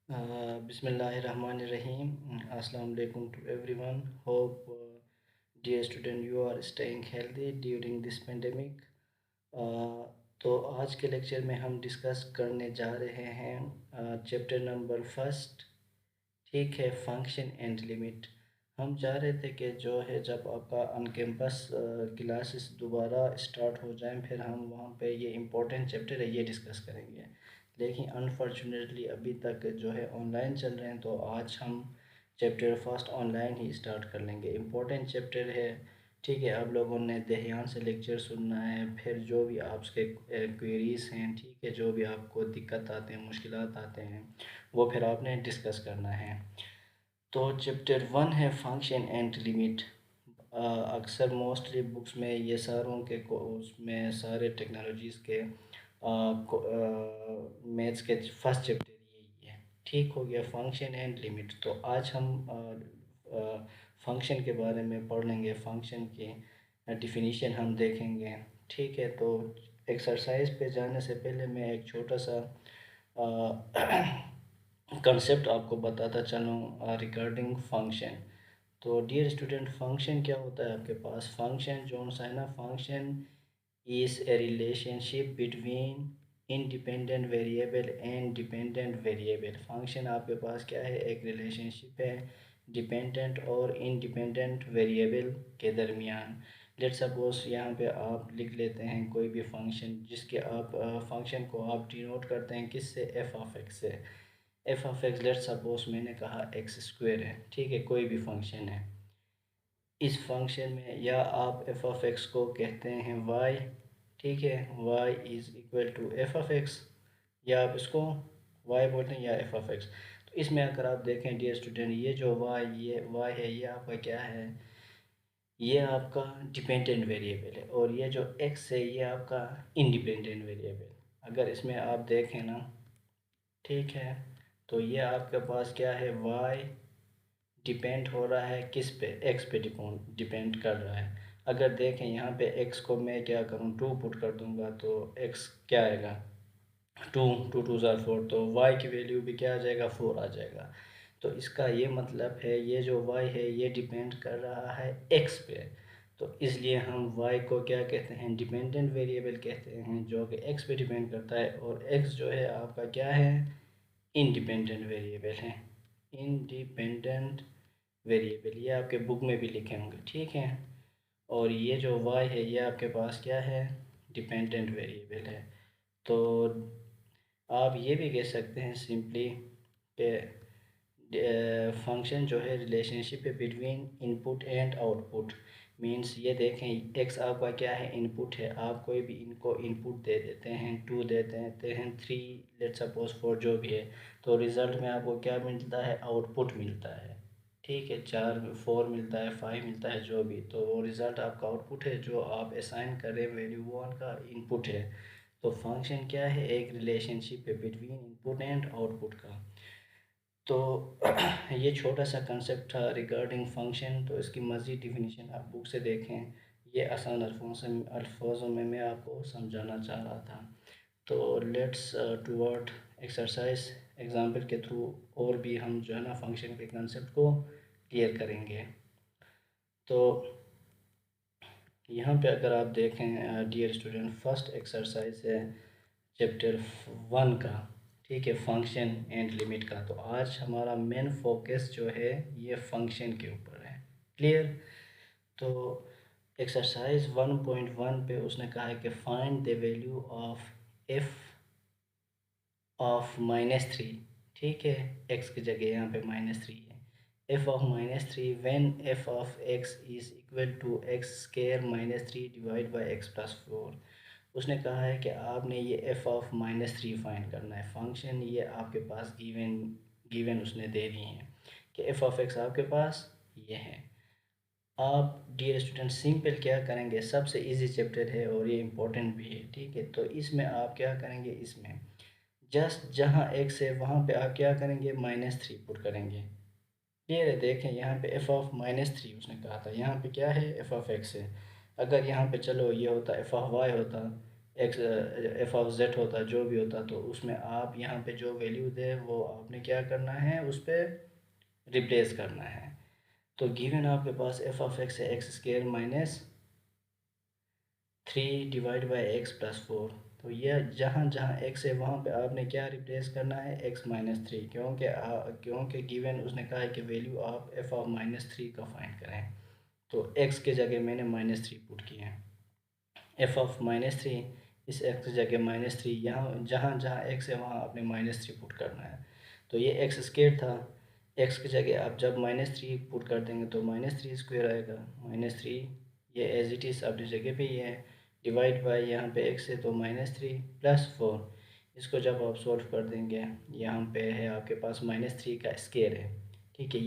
Bismillahirrahmanirrahim. Assalamu alaikum to everyone. Hope dear student you are staying healthy during this pandemic. Uh, तो आज के lecture में हम discuss करने जा रहे हैं चैप्टर नंबर फर्स्ट। ठीक है, फंक्शन एंड लिमिट। हम चाह रहे थे कि जो है जब आपका ऑन कैंपस क्लासेस दोबारा स्टार्ट हो जाएं फिर हम वहाँ पे ये इम्पोर्टेंट चैप्टर है ये डिस्कस करेंगे, लेकिन अनफॉर्चुनेटली अभी तक जो है ऑनलाइन चल रहे हैं, तो आज हम चैप्टर फर्स्ट ऑनलाइन ही स्टार्ट कर लेंगे। इम्पोर्टेंट चैप्टर है, ठीक है। आप लोगों ने ध्यान से लेक्चर सुनना है, फिर जो भी आपके क्वेरीज हैं, ठीक है, जो भी आपको दिक्कत आते हैं, मुश्किलात आते हैं, वो फिर आपने डिस्कस करना है। तो चैप्टर वन है फंक्शन एंड लिमिट। अक्सर मोस्टली बुक्स में ये सारों के उसमें सारे टेक्नोलॉजीज़ के मैथ्स के फर्स्ट चैप्टर यही है। ठीक हो गया, फंक्शन एंड लिमिट। तो आज हम फंक्शन के बारे में पढ़ लेंगे, फंक्शन की डिफिनीशन हम देखेंगे। ठीक है, तो एक्सरसाइज पे जाने से पहले मैं एक छोटा सा कंसेप्ट आपको बताता चलूँ रिगार्डिंग फंक्शन। तो डियर स्टूडेंट, फंक्शन क्या होता है आपके पास? फंक्शन जो सा है ना, function is a relationship between independent variable and dependent variable. Function आपके पास क्या है? एक रिलेशनशिप है डिपेंडेंट और इंडिपेंडेंट वेरिएबल के दरमियान। लेट सपोज यहाँ पे आप लिख लेते हैं कोई भी फंक्शन जिसके आप फंक्शन को आप डिनोट करते हैं किससे? एफ ऑफ एक्स से। F of x, let suppose मैंने कहा एक्स स्क्वेयर है, ठीक है, कोई भी फंक्शन है। इस फंक्शन में या आप एफ ऑफ एक्स को कहते हैं वाई, ठीक है, Y is equal to F of X, या आप इसको वाई बोलते हैं या एफ ऑफ एक्स। तो इसमें अगर आप देखें डियर स्टूडेंट, ये जो वाई है ये आपका क्या है? ये आपका डिपेंडेंट वेरिएबल है, और ये जो एक्स है ये आपका इंडिपेंडेंट वेरिएबल। अगर इसमें आप देखें ना, ठीक है, तो ये आपके पास क्या है? वाई डिपेंड हो रहा है किस पे? एक्स पे डिपेंड कर रहा है। अगर देखें यहाँ पे एक्स को मैं क्या करूँ, टू पुट कर दूँगा तो एक्स क्या आएगा? Two, two two are four, तो वाई की वैल्यू भी क्या आ जाएगा? फोर आ जाएगा। तो इसका ये मतलब है ये जो वाई है ये डिपेंड कर रहा है एक्स पे। तो इसलिए हम वाई को क्या कहते हैं? डिपेंडेंट वेरिएबल कहते हैं, जो कि एक्स पे डिपेंड करता है। और एक्स जो है आपका क्या है? इंडिपेंडेंट वेरिएबल है। इंडिपेंडेंट वेरिएबल ये आपके बुक में भी लिखे होंगे, ठीक है। और ये जो वाई है ये आपके पास क्या है? डिपेंडेंट वेरिएबल है। तो आप ये भी कह सकते हैं सिंपली कि फंक्शन जो है रिलेशनशिप है between input and output. Means ये देखें एक्स आपका क्या है? इनपुट है। आप कोई भी इनको इनपुट दे देते हैं, टू दे देते हैं, थ्री, लेट सपोज फोर, जो भी है, तो रिज़ल्ट में आपको क्या मिलता है? आउटपुट मिलता है, ठीक है। चार, फोर मिलता है, फाइव मिलता है, जो भी, तो वो रिज़ल्ट आपका आउटपुट है। जो आप असाइन कर रहे हैं वैल्यू वो उनका इनपुट है। तो फंक्शन क्या है? एक रिलेशनशिप है बिटवीन इनपुट एंड आउटपुट का। तो ये छोटा सा कंसेप्ट था रिगार्डिंग फंक्शन। तो इसकी मज़ीद डिफिनीशन आप बुक से देखें, ये आसान अल्फाजों में मैं आपको समझाना चाह रहा था। तो लेट्स टुवर्ड एक्सरसाइज एग्जाम्पल के थ्रू और भी हम जो है ना फंक्शन के कंसेप्ट को क्लियर करेंगे। तो यहाँ पे अगर आप देखें डियर स्टूडेंट, फर्स्ट एक्सरसाइज है चैप्टर वन का, ठीक है, फंक्शन एंड लिमिट का। तो आज हमारा मेन फोकस जो है ये फंक्शन के ऊपर है। क्लियर? तो एक्सरसाइज 1.1 पे उसने कहा है कि find the value of F of -3, ठीक है, एक्स की जगह यहाँ पे -3 है। F of -3 when F of X is equal to X square -3 divide by X plus 4। उसने कहा है कि आपने ये एफ ऑफ -3 फाइंड करना है। फंक्शन ये आपके पास गिवन गिवन उसने दे दी है कि एफ ऑफ एक्स आपके पास ये है। आप डियर स्टूडेंट सिंपल क्या करेंगे? सबसे इजी चैप्टर है और ये इम्पोर्टेंट भी है, ठीक है। तो इसमें आप क्या करेंगे? इसमें जस्ट जहाँ एक्स है वहाँ पे आप क्या करेंगे? -3 पुट करेंगे। क्लियर है? देखें यहाँ पे एफ ऑफ -3 उसने कहा था, यहाँ पे क्या है? एफ ऑफ एक्स है। अगर यहाँ पे चलो ये होता एफ ऑफ वाई होता, एक्स एफ ऑफ जेड होता, जो भी होता, तो उसमें आप यहाँ पे जो वैल्यू दे वो आपने क्या करना है, उस पर रिप्लेस करना है। तो गिवन आपके पास एफ ऑफ एक्स है x square minus 3 divide by X plus 4। तो यह जहाँ जहाँ एक्स है वहाँ पे आपने क्या रिप्लेस करना है, एक्स माइनस 3, क्योंकि गिवन उसने कहा है कि वैल्यू आप एफ ऑफ माइनस 3 का फाइंड करें। तो एक्स के जगह मैंने माइनस 3 पुट किया है, एफ ऑफ माइनस 3, इस एक्स की जगह माइनस 3, यहाँ जहाँ जहाँ एक्स है वहाँ आपने माइनस 3 पुट करना है। तो ये एक्स स्क्वायर था, एक्स की जगह आप जब माइनस 3 पुट कर देंगे तो माइनस 3 स्क्वायर आएगा, माइनस 3, ये एज इट इज़ अपनी जगह पे ही है, डिवाइड बाय यहाँ पे एक्स है तो माइनस 3 प्लस 4। इसको जब आप सॉल्व कर देंगे, यहाँ पे है आपके पास माइनस 3 का स्क्वायर है, ठीक है,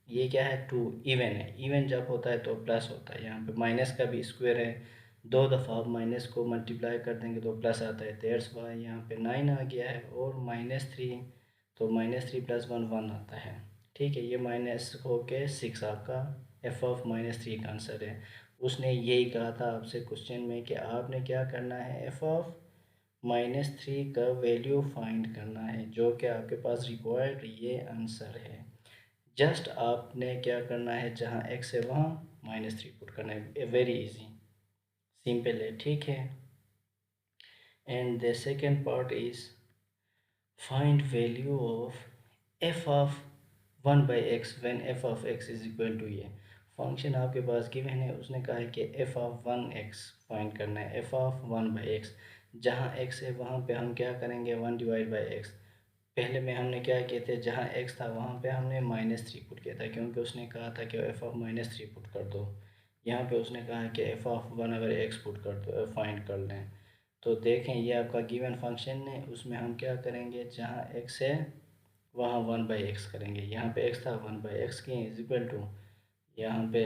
ये क्या है, 2 इवन है, इवन जब होता है तो प्लस होता है, यहाँ पे माइनस का भी स्क्वायर है, 2 दफ़ा आप माइनस को मल्टीप्लाई कर देंगे तो प्लस आता है, दैट्स वाई यहाँ पे 9 आ गया है, और माइनस 3, तो माइनस 3 प्लस 1 1 आता है, ठीक है, ये माइनस हो के 6 आपका एफ ऑफ माइनस 3 का आंसर है। उसने यही कहा था आपसे क्वेश्चन में कि आपने क्या करना है, एफ ऑफ माइनस 3 का वैल्यू फाइंड करना है, जो कि आपके पास रिक्वायर्ड ये आंसर है। जस्ट आपने क्या करना है, जहाँ एक्स है वहाँ माइनस 3 पुट करना है, वेरी इजी, सिंपल है, ठीक है। And the second part is find value of F of 1/x when F of x is equal to, ये फंक्शन आपके पास गिवन है, उसने कहा है कि एफ ऑफ 1x फाइंड करना है, एफ ऑफ 1/x, जहाँ x है वहाँ पे हम क्या करेंगे, 1 डिवाइड बाई एक्स। पहले में हमने क्या किए थे, जहाँ x था वहाँ पे हमने माइनस 3 पुट किया था, क्योंकि उसने कहा था कि एफ ऑफ माइनस 3 पुट कर दो। यहाँ पे उसने कहा है कि एफ ऑफ 1/x पुट कर दो, फाइंड कर लें। तो देखें ये आपका गिवन फंक्शन है, उसमें हम क्या करेंगे, जहाँ x है वहाँ 1/x करेंगे, यहाँ पे x था 1/x की इज इक्वल टू, यहाँ पे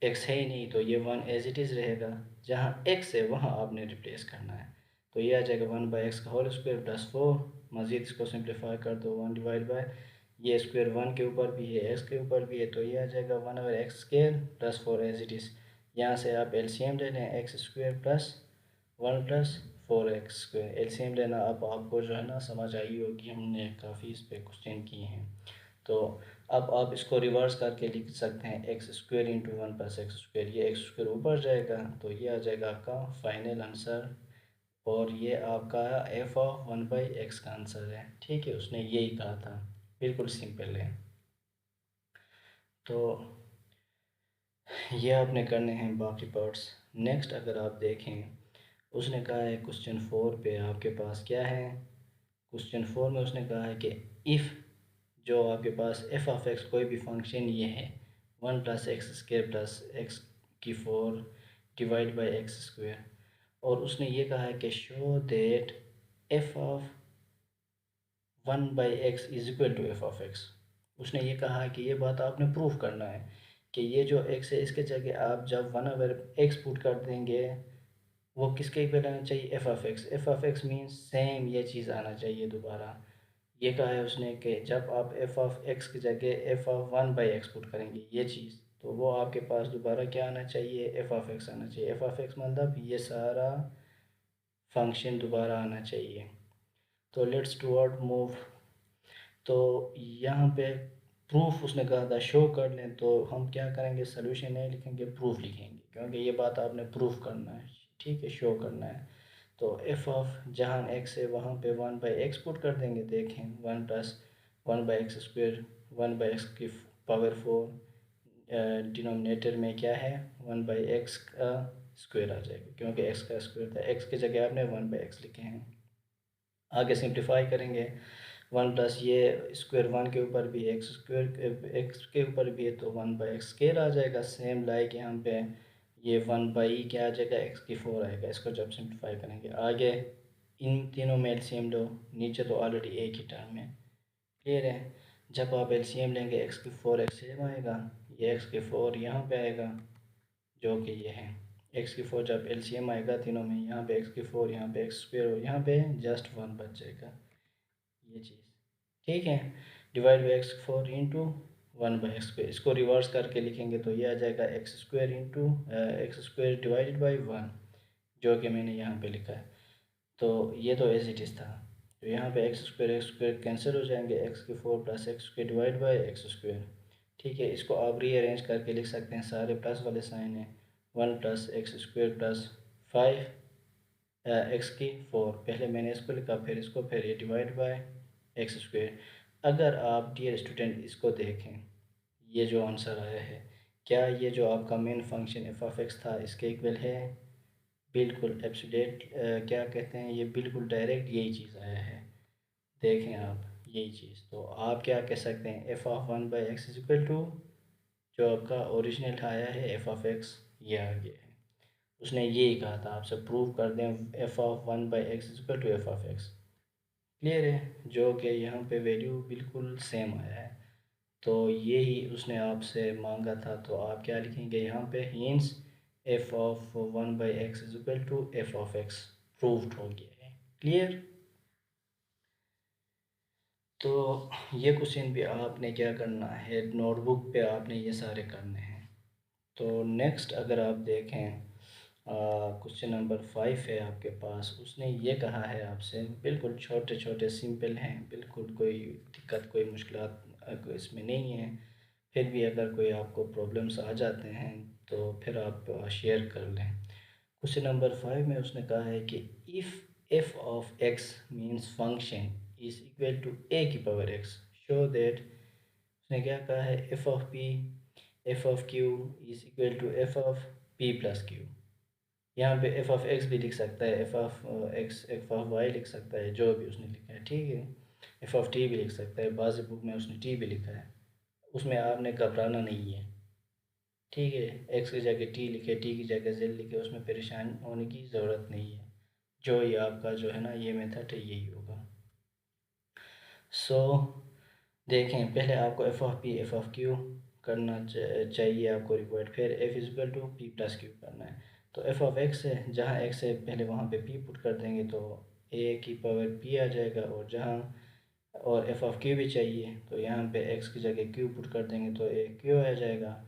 x है ही नहीं तो ये 1 एज इट इज़ रहेगा, जहाँ x है वहाँ आपने रिप्लेस करना है। तो ये आ जाएगा 1/x का होल स्क्वायर प्लस 4, मज़ीद इसको सिंप्लीफाई कर दो, 1 डिवाइड बाय, ये स्क्वायर 1 के ऊपर भी है x के ऊपर भी है, तो ये आ जाएगा 1/x square plus 4 as it is. यहाँ से आप एलसीएम ले लें, X square plus 1 plus 4x square, LCM लेना। अब आपको जो है ना समझ आई होगी, हमने काफ़ी इस पे क्वेश्चन किए हैं। तो अब आप इसको रिवर्स करके लिख सकते हैं, x square into 1 plus x square, ये एक्स स्क्वायर ऊपर जाएगा तो ये आ जाएगा आपका फाइनल आंसर, और ये आपका एफ ऑफ 1/x का आंसर है, ठीक है, उसने यही कहा था, बिल्कुल सिंपल है। तो ये आपने करने हैं बाकी पार्ट्स। नेक्स्ट अगर आप देखें, उसने कहा है क्वेश्चन 4 पे आपके पास क्या है, क्वेश्चन 4 में उसने कहा है कि इफ़ जो आपके पास एफ ऑफ एक्स कोई भी फंक्शन ये है 1 plus x square plus x की 4 डिवाइड बाई एक्स स्क्वायर, और उसने ये कहा है कि show that F of 1/x is equal to F of X. उसने ये कहा है कि ये बात आपने प्रूफ करना है कि ये जो एक्स है इसके जगह आप जब 1/x पुट कर देंगे वो किसके इक्वल आना चाहिए, F of X, F of X means same ये चीज़ आना चाहिए दोबारा। ये कहा है उसने कि जब आप एफ ऑफ एक्स की जगह एफ ऑफ 1/x पुट करेंगे ये चीज़, तो वो आपके पास दोबारा क्या आना चाहिए, एफ ऑफ एक्स आना चाहिए। एफ ऑफ एक्स मतलब ये सारा फंक्शन दोबारा आना चाहिए। तो लेट्स टूवर्ड मूव, तो यहाँ पे प्रूफ उसने कहा था शो कर लें, तो हम क्या करेंगे, सोल्यूशन नहीं लिखेंगे, प्रूफ लिखेंगे, क्योंकि ये बात आपने प्रूफ करना है, ठीक है, शो करना है। तो एफ ऑफ जहाँ एक्स है वहाँ पे 1/x पुट कर देंगे, देखें 1 प्लस 1/x स्क्वायर, 1/x की पावर 4, डिनोमिनेटर में क्या है 1/x का स्क्वायर आ जाएगा, क्योंकि x का स्क्वायर था, x की जगह आपने 1/x लिखे हैं। आगे सिंप्लीफाई करेंगे, 1 प्लस ये स्क्वायर 1 के ऊपर भी एक्स स्क्वायर एक्स के ऊपर भी है तो 1/x स्क्वायर आ जाएगा, सेम लाइक यहाँ पे ये 1/, क्या आ जाएगा, x की 4 आएगा। इसको जब सिंप्लीफाई करेंगे आगे, इन तीनों में एलसीएम लो, नीचे तो ऑलरेडी एक ही टर्म है, क्लियर है। जब आप एलसीएम लेंगे x की 4 एलसीएम आएगा, ये x की 4 यहाँ पे आएगा जो कि ये है x की 4, जब एलसीएम आएगा तीनों में, यहाँ पे x की 4, यहाँ पे एक्स स्क्वायर और यहाँ पे जस्ट 1 बच जाएगा, ये चीज़, ठीक है। Divide by x 4 into 1/x पे, इसको रिवर्स करके लिखेंगे तो ये आ जाएगा x square into x square divided by 1, जो कि मैंने यहाँ पे लिखा है। तो ये तो एज इट इज़ था। तो यहाँ पे एक्स स्क्वायर कैंसिल हो जाएंगे, एक्स की 4 plus x square divide by x square. ठीक है, इसको आप रीअरेंज करके लिख सकते हैं, सारे प्लस वाले साइन हैं। 1 plus x square plus 5 x की 4, पहले मैंने इसको लिखा फिर इसको, फिर ये डिवाइड बाय एक्स स्क्वायर। अगर आप डियर स्टूडेंट इसको देखें, ये जो आंसर आया है, क्या ये जो आपका main function F of x था इसके इक्वल है? बिल्कुल एब्सोल्यूट, क्या कहते हैं, ये बिल्कुल डायरेक्ट यही चीज़ आया है। देखें आप यही चीज़, तो आप क्या कह सकते हैं, F of 1/x is equal to, जो आपका ओरिजिनल आया है एफ ऑफ एक्स, ये आ गया है। उसने यही कहा था आपसे प्रूव कर दें F of 1/x is equal to F of X. Clear है, जो कि यहाँ पे वैल्यू बिल्कुल सेम आया है। तो यही उसने आपसे मांगा था, तो आप क्या लिखेंगे यहाँ पे, hence F of 1/x is equal to F of X proved हो गया है। क्लियर। तो ये क्वेश्चन भी आपने क्या करना है, नोटबुक पे आपने ये सारे करने हैं। तो नेक्स्ट अगर आप देखें, क्वेश्चन नंबर 5 है आपके पास। उसने ये कहा है आपसे, बिल्कुल छोटे छोटे सिंपल हैं, बिल्कुल कोई दिक्कत कोई मुश्किलात इसमें नहीं है। फिर भी अगर कोई आपको प्रॉब्लम्स आ जाते हैं तो फिर आप शेयर कर लें। क्वेश्चन नंबर 5 में उसने कहा है कि if F of X means function is equal to A की पावर एक्स, शो दैट, उसने क्या कहा है, F of Q is equal to F of P plus Q. यहाँ पे एफ ऑफ एक्स भी लिख सकता है, F of X, F of Y लिख सकता है, जो भी उसने लिखा है। ठीक है, एफ ऑफ टी भी लिख सकता है, बाज़ बुक में उसने टी भी लिखा है, उसमें आपने घबराना नहीं है। ठीक है, एक्स की जगह टी लिखे, टी की जगह जेड लिखे, उसमें परेशान होने की ज़रूरत नहीं है। जो ये आपका जो है ना ये मेथड है यही होगा। सो देखें, पहले आपको F of P F of Q करना चाहिए आपको रिक्वायर्ड, फिर F equal to P plus Q करना है। तो एफ ऑफ एक्स है, जहाँ एक्स है पहले वहाँ पे पी पुट कर देंगे तो ए की पावर पी आ जाएगा, और जहाँ, और एफ ऑफ क्यू भी चाहिए तो यहाँ पे एक्स की जगह क्यू पुट कर देंगे तो ए क्यू आ जाएगा।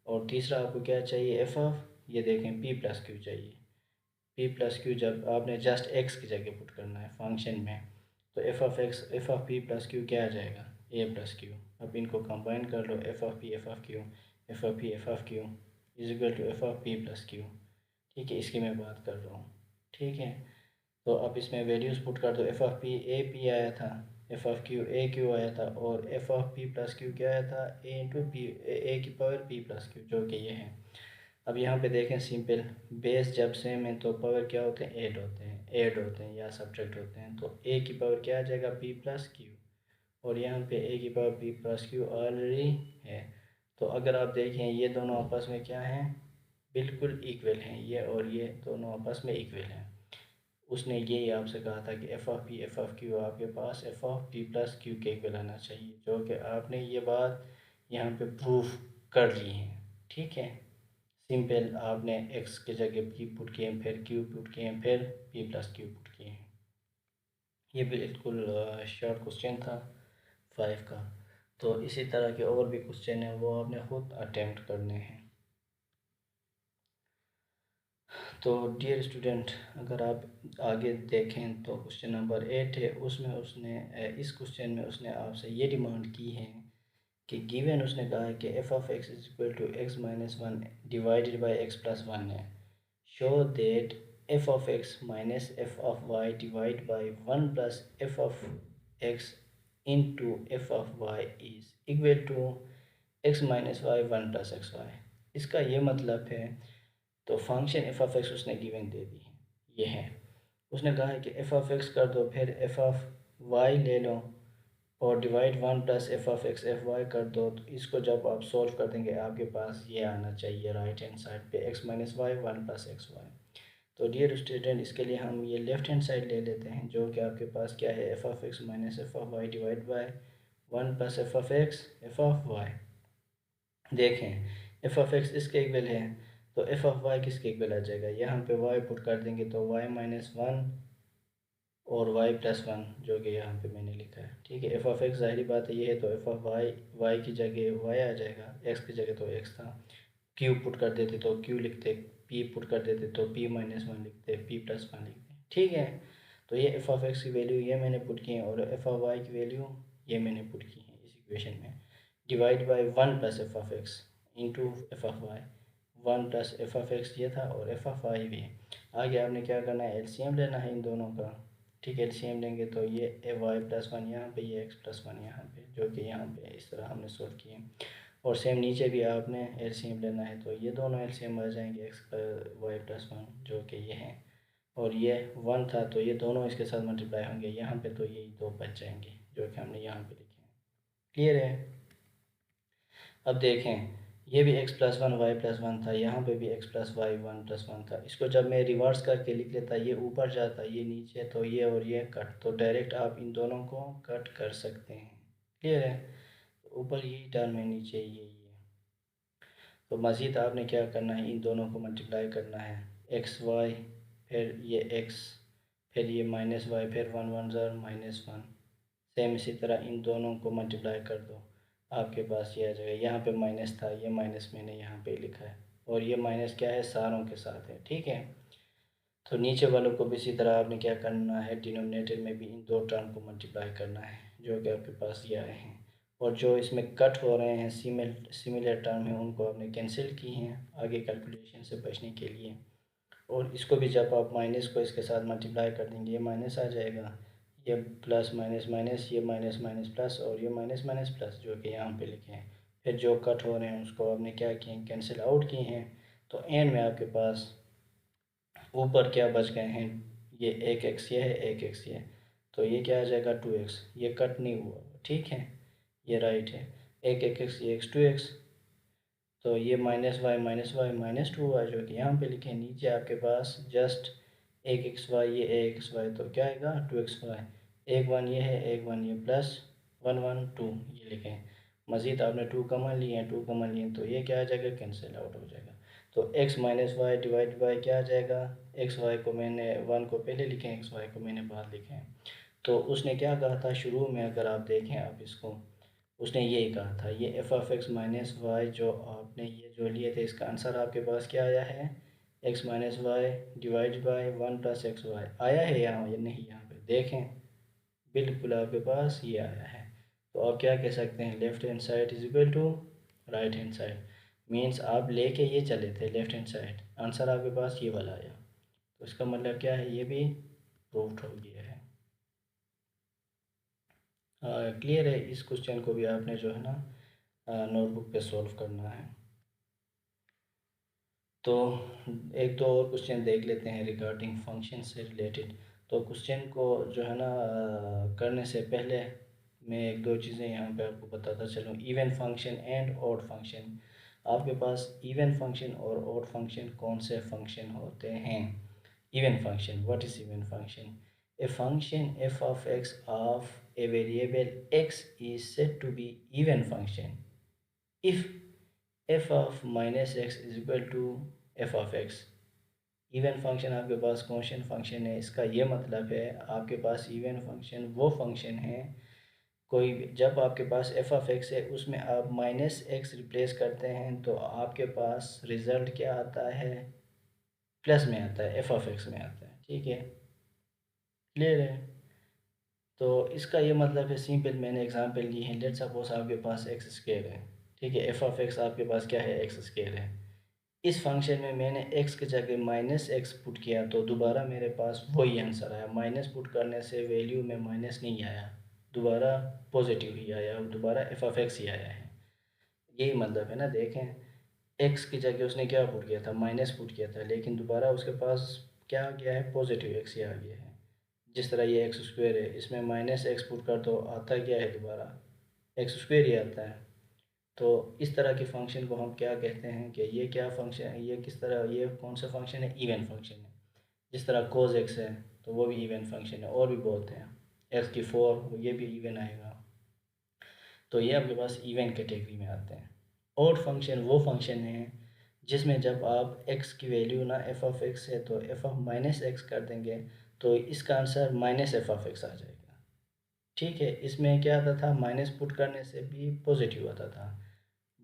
और तीसरा आपको क्या चाहिए, एफ ऑफ, ये देखें पी प्लस क्यू चाहिए। पी प्लस क्यू जब आपने जस्ट एक्स की जगह पुट करना है फंक्शन में, तो F of X F of P plus Q क्या आ जाएगा, ए प्लस क्यू। अब इनको कंबाइन कर लो, F of P F of Q, F of P F of Q is equal to F of P plus Q. ठीक है, इसकी मैं बात कर रहा हूँ। ठीक है, तो अब इसमें वैल्यूज़ पुट कर दो, F of P A P आया था, F of Q A Q आया था, और F of P plus Q क्या आया था, ए इंटू पी, ए की पावर पी प्लस क्यू, जो कि ये है। अब यहाँ पे देखें, सिंपल बेस जब सेम है तो पावर क्या होते हैं, ऐड होते हैं या सब्ट्रैक्ट होते हैं। तो ए की पावर क्या आ जाएगा, पी प्लस क्यू, और यहाँ पे ए की power P plus Q already है। तो अगर आप देखें ये दोनों आपस में क्या हैं, बिल्कुल इक्वल हैं, ये और ये दोनों आपस में इक्वल हैं। उसने यही आपसे कहा था कि F of P F of Q आपके पास F of P plus Q के इक्वल आना चाहिए, जो कि आपने ये बात यहाँ पे प्रूफ कर ली है। ठीक है, सिंपल आपने एक्स के जगह पी पुट किए, फिर क्यू पुट किए, फिर पी प्लस क्यू पुट किए हैं। ये बिल्कुल शॉर्ट क्वेश्चन था 5 का। तो इसी तरह के और भी क्वेश्चन हैं, वो आपने खुद अटेम्प्ट करने हैं। तो डियर स्टूडेंट, अगर आप आगे देखें तो क्वेश्चन नंबर 8 है, उसमें उसने इस क्वेश्चन में उसने आपसे ये डिमांड की है कि गिवन, उसने कहा है कि F of X is equal to X minus one divided by X plus one है। Show that F of X minus F of Y divide by one plus F of X into F of Y is equal to X minus Y one plus X Y. इसका ये मतलब है, तो function F of X उसने given दे दी है, ये है। उसने कहा है कि एफ ऑफ एक्स कर दो, फिर एफ ऑफ वाई ले लो, और divide one plus F of X F Y कर दो। तो इसको जब आप सॉल्व कर देंगे आपके पास ये आना चाहिए राइट हैंड साइड पे, X minus Y one plus X Y. तो डियर स्टूडेंट, इसके लिए हम ये लेफ्ट हैंड साइड ले लेते हैं, जो कि आपके पास क्या है, F of X minus F of Y divide by one plus F of X F of Y. देखें एफ ऑफ एक्स इसके इक्वल है, तो एफ ऑफ वाई किसके इक्वल आ जाएगा, यहाँ पे वाई पुट कर देंगे तो वाई माइनस वन और वाई प्लस वन, जो कि यहाँ पे मैंने लिखा है। ठीक है, एफ ऑफ एक्स ज़ाहिरी बात है ये है, तो एफ ऑफ वाई, वाई की जगह वाई आ जाएगा, एक्स की जगह तो एक्स था, क्यू पुट कर देते तो क्यू लिखते, पी पुट कर देते तो p-1 लिखते, p+1 लिखते, ठीक है। तो ये एफ ऑफ एक्स की वैल्यू ये मैंने पुट की है और एफ ऑफ वाई की वैल्यू ये मैंने पुट की है इस इक्वेशन में। Divide by 1 plus F of X into F of Y, 1 plus F of X ये था और एफ ऑफ वाई भी। आगे आपने क्या करना है, एलसीएम लेना है इन दोनों का, ठीक है। एलसीएम लेंगे तो ये y+1 यहाँ पे, ये x+1 यहाँ पे, जो कि यहाँ पे इस तरह हमने सोल्व किए। और सेम नीचे भी आपने एलसीएम लेना है तो ये दोनों एलसीएम आ जाएंगे, y+1 जो कि ये हैं, और ये 1 था तो ये दोनों इसके साथ मल्टीप्लाई होंगे यहाँ पे, तो ये दो बच जाएंगे जो कि हमने यहाँ पे लिखे हैं। क्लियर है। अब देखें, ये भी x+1 y+1 था, यहाँ पे भी x+y 1+1 था। इसको जब मैं रिवर्स करके लिख लेता, ये ऊपर जाता ये नीचे, तो ये और ये कट, तो डायरेक्ट आप इन दोनों को कट कर सकते हैं। क्लियर है। तो ऊपर यही टर्म है, नीचे ये। तो मज़ीद आपने क्या करना है, इन दोनों को मल्टीप्लाई करना है, xy फिर ये x फिर ये -y फिर 1 1 ज़र -1। सेम इसी तरह इन दोनों को मल्टीप्लाई कर दो, आपके पास ये आ जाएगा। यहाँ पे माइनस था, ये माइनस मैंने यहाँ पे लिखा है, और ये माइनस क्या है, सारों के साथ है, ठीक है। तो नीचे वालों को भी इसी तरह आपने क्या करना है, डिनोमिनेटर में भी इन दो टर्म को मल्टीप्लाई करना है जो कि आपके पास ये आए हैं। और जो इसमें कट हो रहे हैं सिमिलर टर्म हैं उनको आपने कैंसिल की हैं आगे कैलकुलेशन से बचने के लिए। और इसको भी जब आप माइनस को इसके साथ मल्टीप्लाई कर देंगे, ये माइनस आ जाएगा, ये प्लस माइनस माइनस, ये माइनस माइनस प्लस, और ये माइनस माइनस प्लस जो कि यहाँ पे लिखे हैं। फिर जो कट हो रहे हैं उसको आपने क्या किए, कैंसिल आउट किए हैं। तो एंड में आपके पास ऊपर क्या बच गए हैं, ये एक एक्स ये है, एक एक्स ये है, तो ये क्या आ जाएगा 2x, ये कट नहीं हुआ, ठीक है, ये राइट है। एक एक एक्स, ये x 2x, तो ये -y -2 हुआ जो कि यहाँ पे लिखे। नीचे आपके पास जस्ट एक एक्स वाई, ये एक एक्स वाई, तो क्या आएगा 2xy, एक 1 ये है, एक 1 ये, प्लस 1 1 2 ये लिखें। मज़ीद आपने 2 कमन लिए हैं, 2 कमन लिए तो ये क्या आ जाएगा, कैंसिल आउट हो जाएगा। तो x -y डिवाइड बाई क्या आ जाएगा, एक्स वाई को मैंने 1 को पहले लिखे, एक्स वाई को मैंने बाद लिखे हैं। तो उसने क्या कहा था शुरू में, अगर आप देखें आप इसको, उसने यही कहा था, ये F of X minus Y जो आपने ये जो लिए थे, इसका आंसर आपके पास क्या आया है, X minus Y divide by 1 plus X Y आया है यहाँ, ये नहीं, यहाँ पे देखें बिल्कुल आपके पास ये आया है। तो आप क्या कह सकते हैं, left hand side is equal to right hand side, means आप लेके ये चले थे लेफ्ट हैंड साइड, आंसर आपके पास ये वाला आया, तो इसका मतलब क्या है, ये भी प्रूव्ड हो गया है। क्लियर है। इस क्वेश्चन को भी आपने जो है ना नोटबुक पे सॉल्व करना है। तो एक दो और क्वेश्चन देख लेते हैं रिगार्डिंग फंक्शन से रिलेटेड। तो क्वेश्चन को जो है ना करने से पहले मैं एक दो चीज़ें यहाँ पे आपको बताता चलूँ। Even function and odd function, आपके पास इवन फंक्शन और ऑड फंक्शन कौन से फंक्शन होते हैं। Even function, what is even function, a function f of x of a variable x is said to be even function if f of minus x is equal to f of x। Even function आपके पास constant function है, इसका ये मतलब है आपके पास even function वो function है, कोई जब आपके पास एफ ऑफ एक्स है उसमें आप माइनस एक्स रिप्लेस करते हैं तो आपके पास रिज़ल्ट क्या आता है, प्लस में आता है, एफ ऑफ एक्स में आता है, ठीक है। क्लियर है। तो इसका ये मतलब है सिंपल, मैंने एग्जांपल ली है, लेट सपोज आपके पास एक्स स्क्वायर है, ठीक है, एफ ऑफ एक्स आपके पास क्या है, एक्स स्क्वायर है। इस फंक्शन में मैंने x की जगह माइनस एक्स पुट किया तो दोबारा मेरे पास वही आंसर आया, माइनस पुट करने से वैल्यू में माइनस नहीं आया, दोबारा पॉजिटिव ही आया, दोबारा एफ ऑफ एक्स ही आया है। यही मतलब है ना, देखें x की जगह उसने क्या पुट किया था, माइनस पुट किया था, लेकिन दोबारा उसके पास क्या आ गया है, पॉजिटिव एक्स ही आ गया है। जिस तरह ये एक्स स्क्वायर है, इसमें माइनस एक्स पुट कर दो, आता क्या है, दोबारा एक्स स्क्वायर ही आता है। तो इस तरह के फंक्शन को हम क्या कहते हैं कि ये क्या फंक्शन है, ये किस तरह, ये कौन सा फंक्शन है, इवन फंक्शन है। जिस तरह कोज एक्स है तो वो भी इवन फंक्शन है, और भी बहुत हैं, एक्स की 4 ये भी इवन आएगा। तो ये आपके पास इवन कैटेगरी में आते हैं। ऑड फंक्शन वो फंक्शन है जिसमें जब आप x की वैल्यू ना एफ ऑफ एक्स है तो एफ ऑफ माइनस एक्स कर देंगे तो इसका answer minus F of X आ जाएगा, ठीक है। इसमें क्या आता था, माइनस पुट करने से भी पॉजिटिव आता था,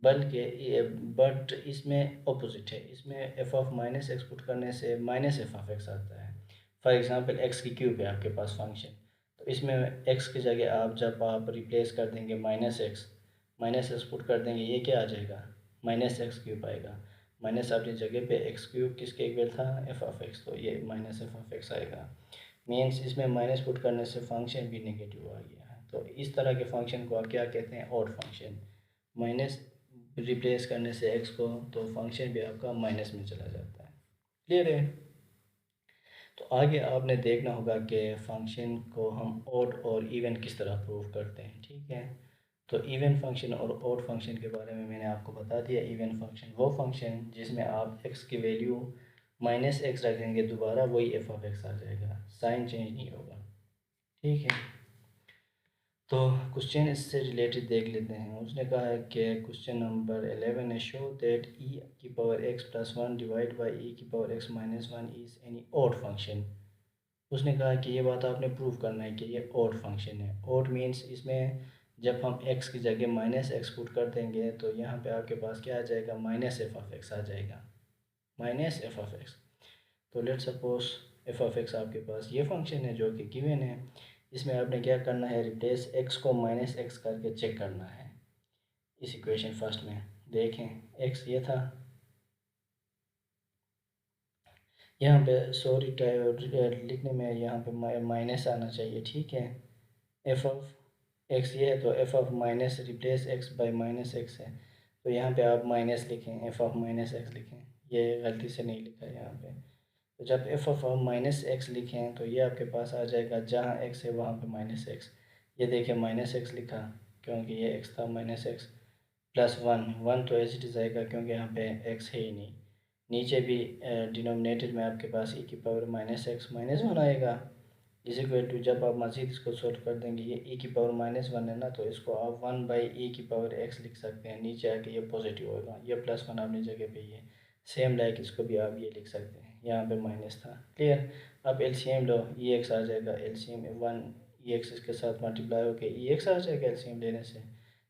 बल्कि बट इसमें अपोजिट है, इसमें F of minus x put करने से माइनस एफ ऑफ एक्स आता है। फॉर एग्जांपल एक्स की क्यूब है आपके पास फंक्शन, तो इसमें एक्स की जगह आप जब आप रिप्लेस कर देंगे माइनस एक्स पुट कर देंगे, ये क्या आ जाएगा, माइनस एक्स क्यूब आएगा। माइनस अपनी जगह पे एक्स क्यूब किसके इक्वल था, एफ ऑफ एक्स, तो ये माइनस एफ ऑफ एक्स आएगा। मीन्स इसमें माइनस पुट करने से फंक्शन भी नेगेटिव आ गया है। तो इस तरह के फंक्शन को आप क्या कहते हैं, ऑड फंक्शन। माइनस रिप्लेस करने से एक्स को, तो फंक्शन भी आपका माइनस में चला जाता है। क्लियर है। तो आगे आपने देखना होगा कि फंक्शन को हम ऑड और इवन किस तरह प्रूव करते हैं। ठीक है, तो इवन फंक्शन और ऑड फंक्शन के बारे में मैंने आपको बता दिया। इवन फंक्शन वो फंक्शन जिसमें आप एक्स की वैल्यू माइनस एक्स रखेंगे, दोबारा वही एफ ऑफ एक्स आ जाएगा, साइन चेंज नहीं होगा। ठीक है, तो क्वेश्चन इससे रिलेटेड देख लेते हैं। उसने कहा है कि क्वेश्चन नंबर 11 है, शो दैट ई की power X plus one divide by E की power X minus one is any odd function. उसने कहा कि ये बात आपने प्रूव करना है कि ये ऑड फंक्शन है। ऑड मीन्स इसमें जब हम एक्स की जगह माइनस एक्स पुट कर देंगे, तो यहाँ पे आपके पास क्या आ जाएगा, माइनस एफ ऑफ एक्स आ जाएगा, माइनस एफ ऑफ एक्स। तो let suppose F of x आपके पास ये फंक्शन है जो कि गिवन है। इसमें आपने क्या करना है, रिप्लेस एक्स को माइनस एक्स करके चेक करना है। इस इक्वेशन फर्स्ट में देखें, एक्स ये था, यहाँ पे सॉरी लिखने में यहाँ पे माइनस आना चाहिए। ठीक है, एफ ऑफ एक्स ये है, तो F of minus replace x bye minus x है, तो यहाँ पे आप माइनस लिखें, एफ ऑफ माइनस एक्स लिखें, ये गलती से नहीं लिखा है यहाँ पे। तो जब एफ ऑफ माइनस एक्स लिखें तो ये आपके पास आ जाएगा, जहाँ एक्स है वहाँ पे माइनस एक्स। ये देखिए माइनस एक्स लिखा क्योंकि ये एक्स था, minus x plus one, one तो एज इट इज़ आएगा क्योंकि यहाँ पे एक्स है ही नहीं। नीचे भी डिनोमिनेटर में आपके पास ई की power minus x minus one आएगा, इज इक्वल टू, जब आप मज़ीद इसको सॉल्व कर देंगे, ये ई की पावर माइनस वन है ना, तो इसको आप वन बाई ई की पावर एक्स लिख सकते हैं। नीचे आके ये पॉजिटिव होगा, ये प्लस वन अपनी जगह पे ये सेम लाइक इसको भी आप ये लिख सकते हैं, यहाँ पे माइनस था। क्लियर। अब एलसीएम लो, ई एक्स आ जाएगा, एलसीएम वन ई एक्स इसके साथ मल्टीप्लाई होकर ई एक्स आ जाएगा एलसीएम लेने से।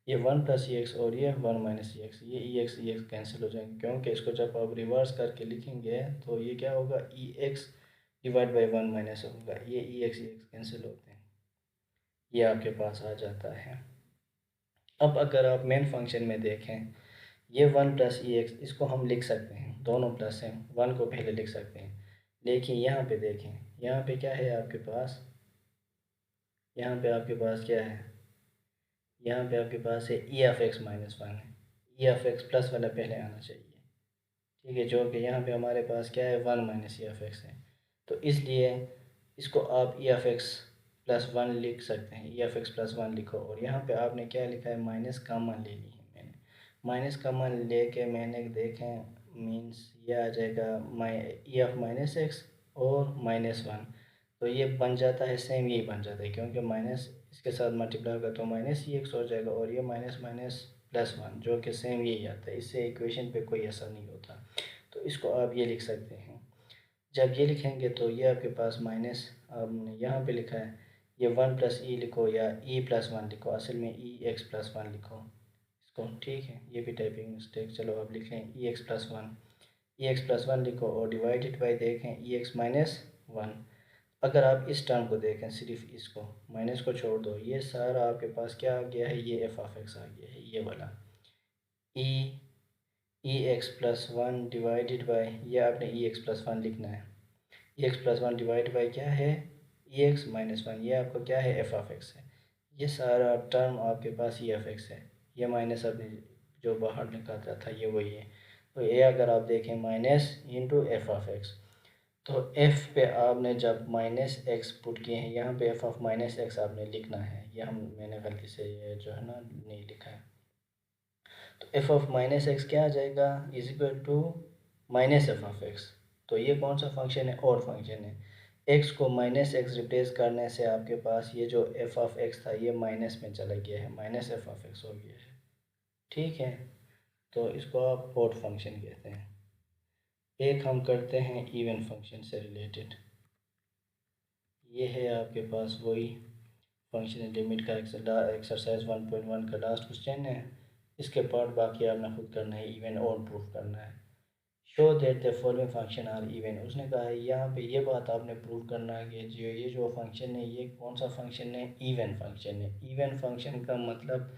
ये वन प्लस ई एक्स और ये वन माइनस ई एक्स कैंसिल हो जाएंगे, क्योंकि इसको जब आप रिवर्स करके लिखेंगे तो ये क्या होगा, E X divide by one minus होगा, ये ई एक्स कैंसिल होते हैं, ये आपके पास आ जाता है। अब अगर आप मेन फंक्शन में देखें, ये वन प्लस ई एक्स इसको हम लिख सकते हैं, दोनों प्लस हैं, वन को पहले लिख सकते हैं। लेकिन यहाँ पे देखें, यहाँ पे क्या है आपके पास, यहाँ पे आपके पास क्या है, यहाँ पे आपके पास है E F x minus one है, ई एफ एक्स प्लस वाला पहले आना चाहिए। ठीक है, जो कि यहाँ पे हमारे पास क्या है, one minus E F x है। तो इसलिए इसको आप E F x plus one लिख सकते हैं, E F x plus one लिखो, और यहाँ पे आपने क्या लिखा है, माइनस कॉमन ले ली है मैंने। माइनस कॉमन लेके मैंने देखें, मीन्स ये आ जाएगा ई एफ माइनस एक्स और माइनस वन, तो ये बन जाता है सेम, यही बन जाता है, क्योंकि माइनस इसके साथ मल्टीप्लाई होगा तो माइनस ई एक्स हो जाएगा, और ये माइनस माइनस प्लस वन, जो कि सेम यही आता है, इससे इक्वेशन पे कोई असर नहीं होता। तो इसको आप ये लिख सकते हैं। जब ये लिखेंगे तो ये आपके पास माइनस, आपने यहाँ पे लिखा है, ये वन प्लस ई लिखो या ई प्लस वन लिखो, असल में ई एक्स प्लस वन लिखो इसको। ठीक है, ये भी टाइपिंग मिस्टेक, चलो आप लिखें ई एक्स प्लस वन, ई एक्स प्लस वन लिखो, और डिवाइडेड बाई देखें ई एक्स माइनस वन। अगर आप इस टर्म को देखें, सिर्फ इसको, माइनस को छोड़ दो, ये सारा आपके पास क्या आ गया है, ये एफ ऑफ एक्स आ गया है, ये वाला E E X plus one divided by, ये आपने ई एक्स प्लस वन लिखना है, E X plus one divide by क्या है, ई एक्स माइनस वन, ये आपका क्या है, एफ ऑफ एक्स है। ये सारा टर्म आपके पास ई एफ एक्स है, ये माइनस आपने जो बाहर निकाला था ये वही है। तो ये अगर आप देखें, minus into F of X, तो एफ़ पे आपने जब माइनस एक्स पुट किए हैं, यहाँ पे एफ ऑफ माइनस एक्स आपने लिखना है, ये मैंने गलती से ये जो है ना नहीं लिखा है। तो एफ ऑफ माइनस एक्स क्या आ जाएगा, is equal to minus F of X. तो ये कौन सा फंक्शन है, और फंक्शन है। एक्स को माइनस एक्स रिप्लेस करने से आपके पास ये जो एफ ऑफ एक्स था ये माइनस में चला गया है, माइनस एफ ऑफ एक्स हो गया है। ठीक है, तो इसको आप ऑड फंक्शन कहते हैं। एक हम करते हैं इवन फंक्शन से रिलेटेड। ये है आपके पास वही फंक्शन लिमिट का एक्सरसाइज 1.1 का लास्ट क्वेश्चन है। इसके पार्ट बाकी आपने खुद करना है, इवन और प्रूफ करना है। Show that the following function are even, उसने कहा है यहाँ पे ये बात आपने प्रूव करना है कि जो ये जो फंक्शन है ये कौन सा फंक्शन है, इवन फंक्शन है। इवन फंक्शन का मतलब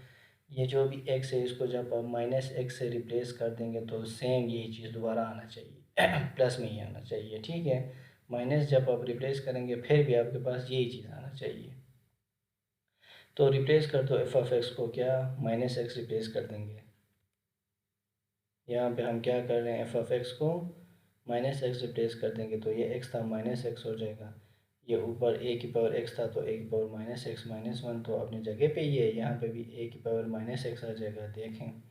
ये जो भी एक्स है इसको जब आप माइनस एक्स से रिप्लेस कर देंगे तो सेम यही चीज़ दोबारा आना चाहिए प्लस में ही आना चाहिए, ठीक है। माइनस जब आप रिप्लेस करेंगे फिर भी आपके पास यही चीज़ आना चाहिए। तो रिप्लेस कर दो एफ ऑफ एक्स को, क्या माइनस एक्स रिप्लेस कर देंगे। यहाँ पे हम क्या कर रहे हैं, एफ ऑफ एक्स को माइनस एक्स रिप्लेस कर देंगे तो ये एक्स था माइनस एक्स हो जाएगा। ये ऊपर ए की पावर एक्स था तो ए की power minus x minus one, तो अपनी जगह पे ही है, यहाँ पे भी ए की पावर माइनस एक्स आ जाएगा, देखें।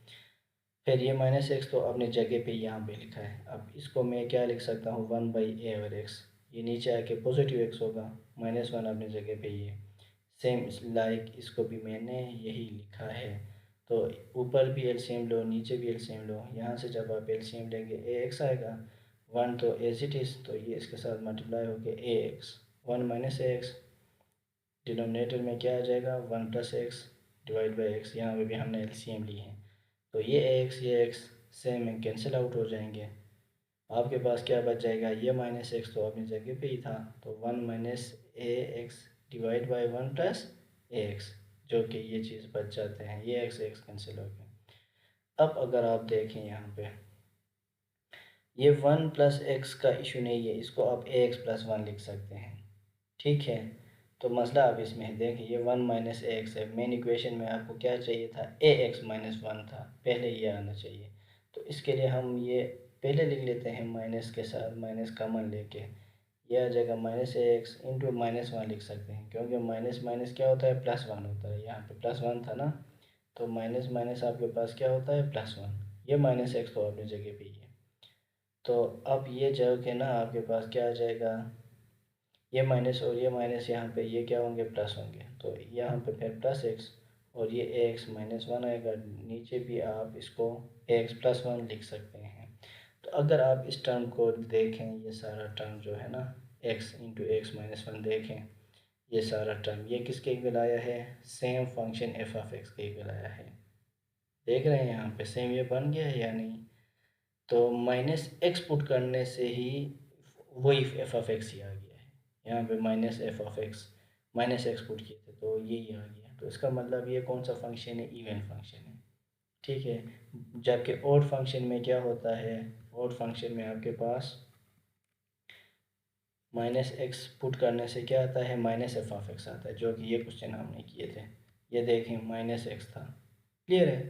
फिर ये माइनस एक्स तो अपनी जगह पे यहाँ पे लिखा है। अब इसको मैं क्या लिख सकता हूँ, वन बाई ए और एक्स, ये नीचे आके पॉजिटिव एक्स होगा, माइनस वन अपनी जगह पे ही है। सेम लाइक इसको भी मैंने यही लिखा है। तो ऊपर भी एलसीएम लो, नीचे भी एलसीएम लो, यहाँ से जब आप एलसीएम लेंगे ए एक्स आएगा, वन तो एज इट इज़, तो ये इसके साथ मल्टीप्लाई हो गया ए एक्स, वन माइनस ए एक्स, डिनोमिनेटर में क्या आ जाएगा, one plus x divide by x, यहाँ पे भी हमने एलसीएम ली है। तो ये एक्स सेम में कैंसिल आउट हो जाएंगे। आपके पास क्या बच जाएगा, ये माइनस एक्स तो अपनी जगह पे ही था, तो one minus A x divide by one plus A x, जो कि ये चीज़ बच जाते हैं, ये एक्स कैंसिल हो गए। अब अगर आप देखें यहाँ पे ये वन प्लस एक्स का इशू नहीं है, इसको आप ए एक्स प्लस वन लिख सकते हैं, ठीक है। तो मसला आप इसमें देखिए, ये वन माइनस ए एक्स है, मेन इक्वेशन में आपको क्या चाहिए था, ए एक्स माइनस वन था, पहले ये आना चाहिए। तो इसके लिए हम ये पहले लिख लेते हैं माइनस के साथ, माइनस कॉमन लेके ये आ जाएगा माइनस ए एक्स इंटू माइनस वन लिख सकते हैं, क्योंकि माइनस माइनस क्या होता है, प्लस वन होता है, यहाँ पे प्लस वन था ना, तो माइनस माइनस आपके पास क्या होता है, प्लस वन। ये माइनस एक्स तो अपनी जगह पे ही है। तो अब ये जो कि ना आपके पास क्या आ जाएगा, ये माइनस और ये माइनस यहाँ पे ये क्या होंगे, प्लस होंगे, तो यहाँ पे फिर प्लस एक्स और ये ए एक्स माइनस वन आएगा, नीचे भी आप इसको ए एक्स प्लस वन लिख सकते हैं। तो अगर आप इस टर्म को देखें, ये सारा टर्म जो है ना, x into x minus one देखें, ये सारा टर्म ये किसके इक्वल आया है, same function F of x के इक्वल आया है। देख रहे हैं यहाँ पे सेम ये बन गया है या नहीं। तो माइनस एक्स पुट करने से ही वही एफ ऑफ एक्स ही आ गया है। यहाँ पे minus F of X minus x put किए थे तो यही आ गया, तो इसका मतलब ये कौन सा फंक्शन है, इवन फंक्शन है, ठीक है। जबकि ऑड फंक्शन में क्या होता है, ऑड फंक्शन में आपके पास माइनस एक्स पुट करने से क्या आता है, माइनस एफ ऑफ एक्स आता है, जो कि ये क्वेश्चन हमने किए थे। ये देखें माइनस एक्स था, क्लियर है।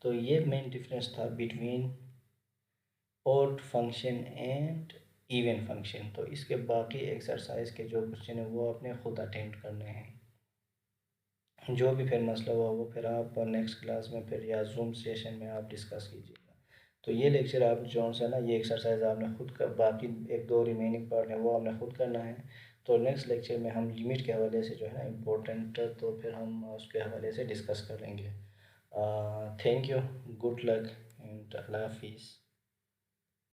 तो ये मेन डिफरेंस था between odd function and even function. तो इसके बाकी एक्सरसाइज के जो क्वेश्चन है वो आपने खुद अटेम्प्ट करने हैं। जो भी फिर मसला हुआ वो फिर आप नेक्स्ट क्लास में फिर या जूम सेशन में आप डिस्कस कीजिएगा। तो ये लेक्चर आप जो सा ना, ये एक्सरसाइज आपने खुद कर, बाकी एक दो रिमेनिंग पार्ट है वो आपने खुद करना है। तो नेक्स्ट लेक्चर में हम लिमिट के हवाले से जो है ना इम्पोर्टेंट, तो फिर हम उसके हवाले से डिस्कस करेंगे। Thank you, good luck and अल्लाह हाफिज़।